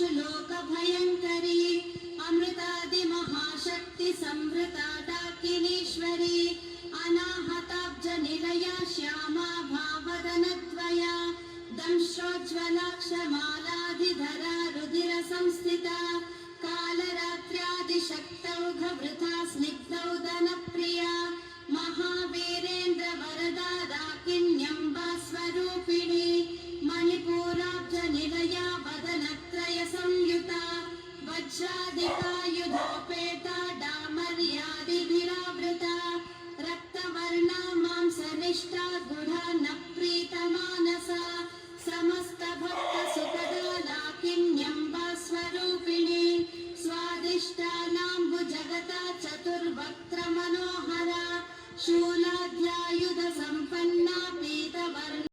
लोकभयङ्करी अमृतादि महाशक्ति संवृता डाकिनीश्वरी अनाहताब्ज निलया श्यामा भावदनद्वया दंश्रोज्ज्वलाक्षमालाधिधरा रुधिर संस्थिता कालरात्र्यादिशक्तौघवृथा